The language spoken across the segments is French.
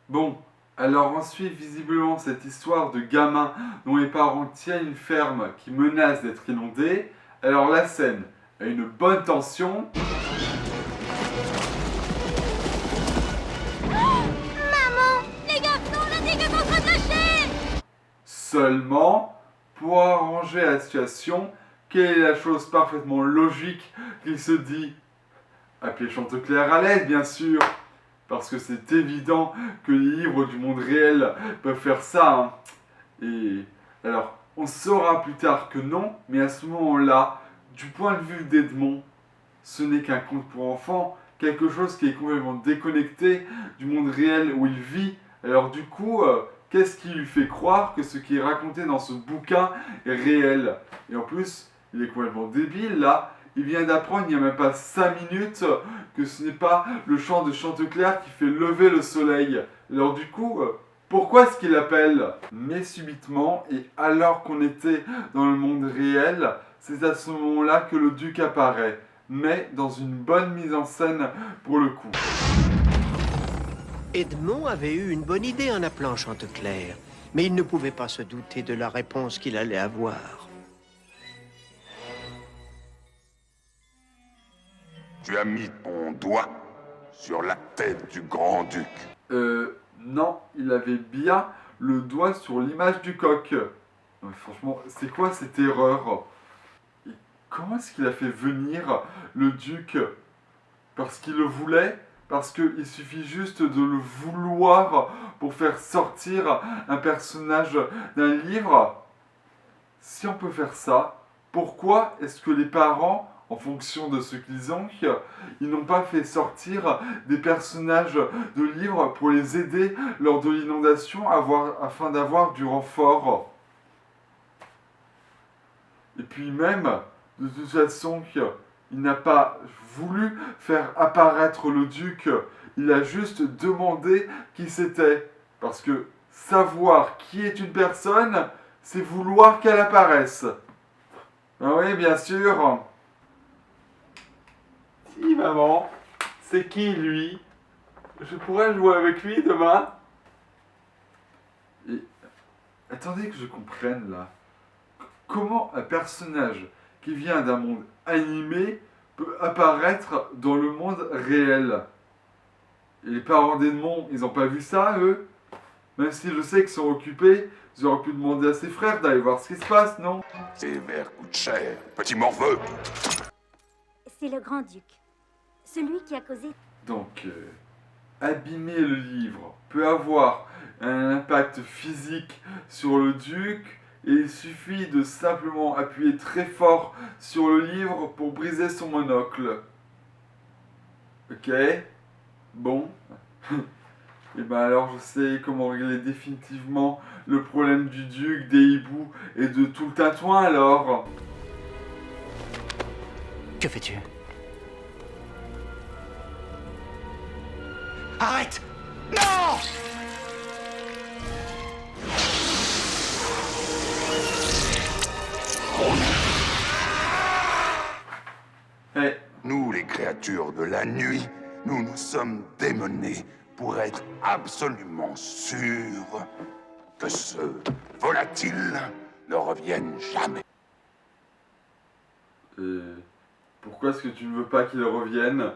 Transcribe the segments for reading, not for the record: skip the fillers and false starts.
Bon, alors on suit visiblement cette histoire de gamin dont les parents tiennent une ferme qui menace d'être inondée. Alors la scène a une bonne tension. Les garçons, la digue est en train de lâcher! Seulement, pour arranger la situation, quelle est la chose parfaitement logique qu'il se dit? Appeler Chanteclair à l'aide, bien sûr, parce que c'est évident que les livres du monde réel peuvent faire ça, hein. Et alors, on saura plus tard que non, mais à ce moment-là, du point de vue d'Edmond, ce n'est qu'un conte pour enfants, quelque chose qui est complètement déconnecté du monde réel où il vit. Alors du coup, qu'est-ce qui lui fait croire que ce qui est raconté dans ce bouquin est réel? Et en plus, il est complètement débile là. Il vient d'apprendre il n'y a même pas 5 minutes que ce n'est pas le chant de Chanteclair qui fait lever le soleil. Alors du coup, pourquoi est-ce qu'il appelle? Mais subitement, et alors qu'on était dans le monde réel, c'est à ce moment-là que le duc apparaît, mais dans une bonne mise en scène pour le coup. Edmond avait eu une bonne idée en appelant Chanteclair, mais il ne pouvait pas se douter de la réponse qu'il allait avoir. Tu as mis ton doigt sur la tête du grand-duc. Non, il avait bien le doigt sur l'image du coq. Non, mais franchement, c'est quoi cette erreur? Et comment est-ce qu'il a fait venir le duc? Parce qu'il le voulait? Parce qu'il suffit juste de le vouloir pour faire sortir un personnage d'un livre? Si on peut faire ça, pourquoi est-ce que les parents, en fonction de ce qu'ils ont, ils n'ont pas fait sortir des personnages de livres pour les aider lors de l'inondation afin d'avoir du renfort? Et puis même, de toute façon, il n'a pas voulu faire apparaître le duc, il a juste demandé qui c'était. Parce que savoir qui est une personne, c'est vouloir qu'elle apparaisse. Ah oui, bien sûr. Si, maman, c'est qui lui? Je pourrais jouer avec lui demain? Et attendez que je comprenne là. Comment un personnage qui vient d'un monde animé peut apparaître dans le monde réel? Et les parents d'Edmond, ils n'ont pas vu ça, eux? Même si je sais qu'ils sont occupés, ils auraient pu demander à ses frères d'aller voir ce qui se passe, non? Ces vers coûtent cher, petit morveux. C'est le grand-duc. Celui qui a causé... Donc, abîmer le livre peut avoir un impact physique sur le duc, et il suffit de simplement appuyer très fort sur le livre pour briser son monocle. Ok? Bon. Et ben alors je sais comment régler définitivement le problème du duc, des hiboux et de tout le tintouin alors. Que fais-tu? Arrête! Non! Eh, Nous, les créatures de la nuit, nous nous sommes démenés pour être absolument sûrs que ce volatile ne revienne jamais. pourquoi est-ce que tu ne veux pas qu'il revienne?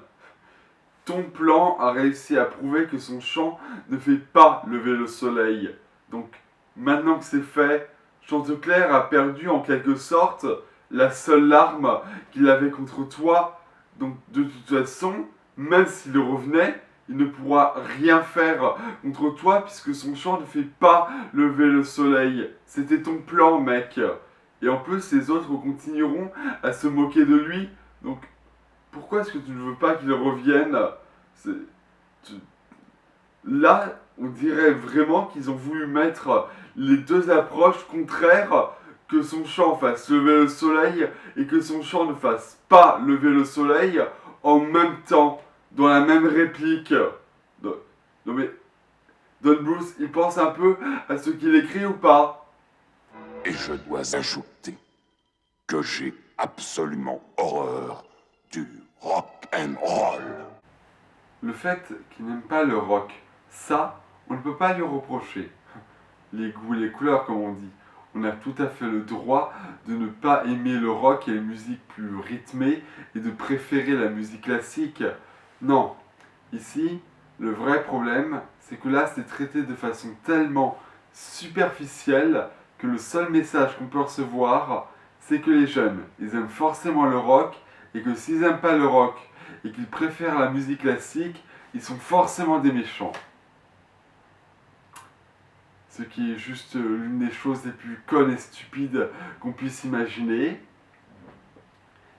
Ton plan a réussi à prouver que son chant ne fait pas lever le soleil. Donc, maintenant que c'est fait, Chanteclair a perdu en quelque sorte la seule arme qu'il avait contre toi. Donc, de toute façon, même s'il revenait, il ne pourra rien faire contre toi puisque son chant ne fait pas lever le soleil. C'était ton plan, mec. Et en plus, les autres continueront à se moquer de lui. Donc, pourquoi est-ce que tu ne veux pas qu'il revienne? C'est- tu- Là, on dirait vraiment qu'ils ont voulu mettre les deux approches contraires, que son chant fasse lever le soleil et que son chant ne fasse pas lever le soleil en même temps, dans la même réplique. Non, non mais, Don Bruce, il pense un peu à ce qu'il écrit ou pas? Et je dois ajouter que j'ai absolument horreur du rock and roll. Le fait qu'il n'aime pas le rock, ça, on ne peut pas lui reprocher les goûts et les couleurs, comme on dit. On a tout à fait le droit de ne pas aimer le rock et les musiques plus rythmées et de préférer la musique classique. Non, ici, le vrai problème, c'est que là, c'est traité de façon tellement superficielle que le seul message qu'on peut recevoir, c'est que les jeunes, ils aiment forcément le rock et que s'ils n'aiment pas le rock et qu'ils préfèrent la musique classique, ils sont forcément des méchants. Ce qui est juste l'une des choses les plus connes et stupides qu'on puisse imaginer.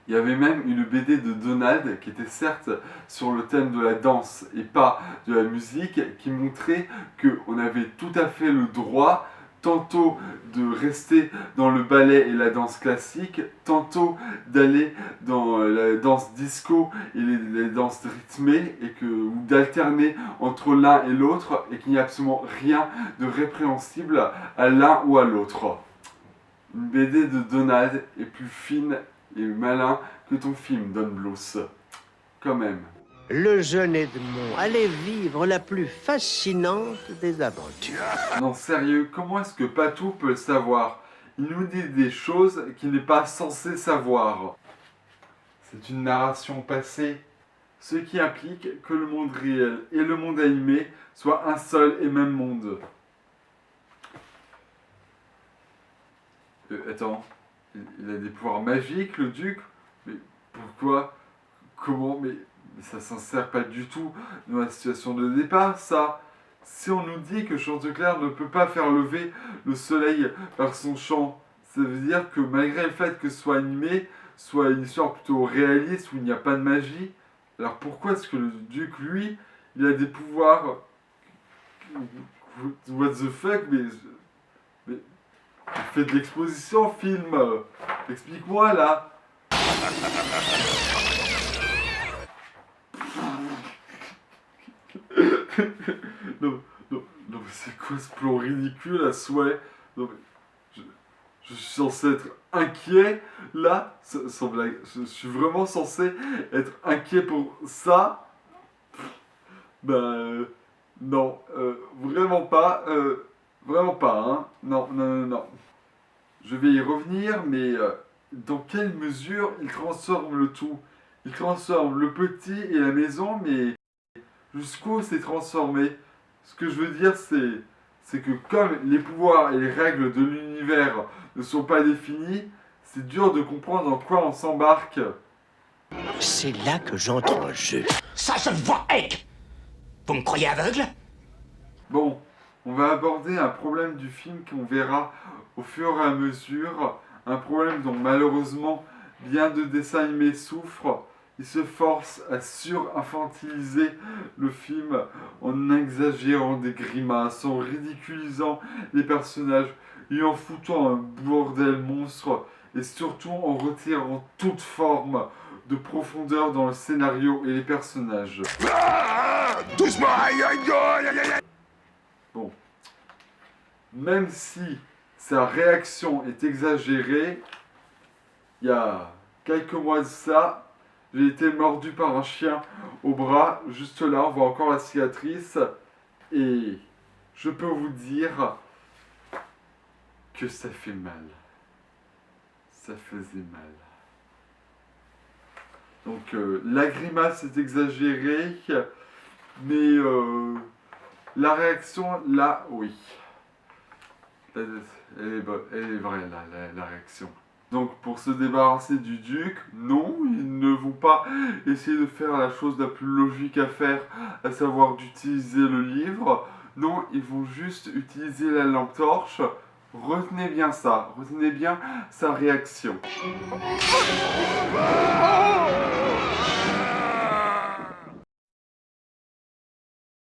Il y avait même une BD de Donald qui était certes sur le thème de la danse et pas de la musique, qui montrait qu'on avait tout à fait le droit tantôt de rester dans le ballet et la danse classique, tantôt d'aller dans la danse disco et les danses rythmées, ou d'alterner entre l'un et l'autre, et qu'il n'y a absolument rien de répréhensible à l'un ou à l'autre. Une BD de Donald est plus fine et malin que ton film, Don Bluth. Quand même. Le jeune Edmond allait vivre la plus fascinante des aventures. Non, sérieux, comment est-ce que Patou peut le savoir? Il nous dit des choses qu'il n'est pas censé savoir. C'est une narration passée, ce qui implique que le monde réel et le monde animé soient un seul et même monde. Attends, il a des pouvoirs magiques, le duc? Mais pourquoi? Comment? Mais ça s'insère pas du tout dans la situation de départ, ça. Si on nous dit que Chanteclair ne peut pas faire lever le soleil par son chant, ça veut dire que malgré le fait que ce soit animé, soit une histoire plutôt réaliste où il n'y a pas de magie, alors pourquoi est-ce que le duc, lui, il a des pouvoirs... What the fuck, mais fais de l'exposition, film. Explique-moi, là. non, mais c'est quoi ce plan ridicule à souhait? Non, mais je suis censé être inquiet, là, sans blague. Je suis vraiment censé être inquiet pour ça? Non, vraiment pas, hein. Non. Je vais y revenir, mais dans quelle mesure il transforme le tout? Il transforme le petit et la maison, mais jusqu'où c'est transformé? Ce que je veux dire, c'est que comme les pouvoirs et les règles de l'univers ne sont pas définis, c'est dur de comprendre dans quoi on s'embarque. C'est là que j'entre en jeu. Ça se voit, Hank! Vous me croyez aveugle? Bon, on va aborder un problème du film qu'on verra au fur et à mesure, un problème dont malheureusement bien de dessins animés souffrent. Il se force à sur-infantiliser le film en exagérant des grimaces, en ridiculisant les personnages et en foutant un bordel monstre et surtout en retirant toute forme de profondeur dans le scénario et les personnages. Doucement, aïe, aïe, aïe, aïe, aïe. Bon, même si sa réaction est exagérée, il y a quelques mois de ça, j'ai été mordu par un chien au bras, juste là, on voit encore la cicatrice, et je peux vous dire que ça fait mal. Ça faisait mal. Donc la grimace est exagérée, mais la réaction, là, oui. Elle est vraie, là, la réaction. Donc pour se débarrasser du duc, non, ils ne vont pas essayer de faire la chose la plus logique à faire, à savoir d'utiliser le livre. Non, ils vont juste utiliser la lampe torche. Retenez bien ça, retenez bien sa réaction.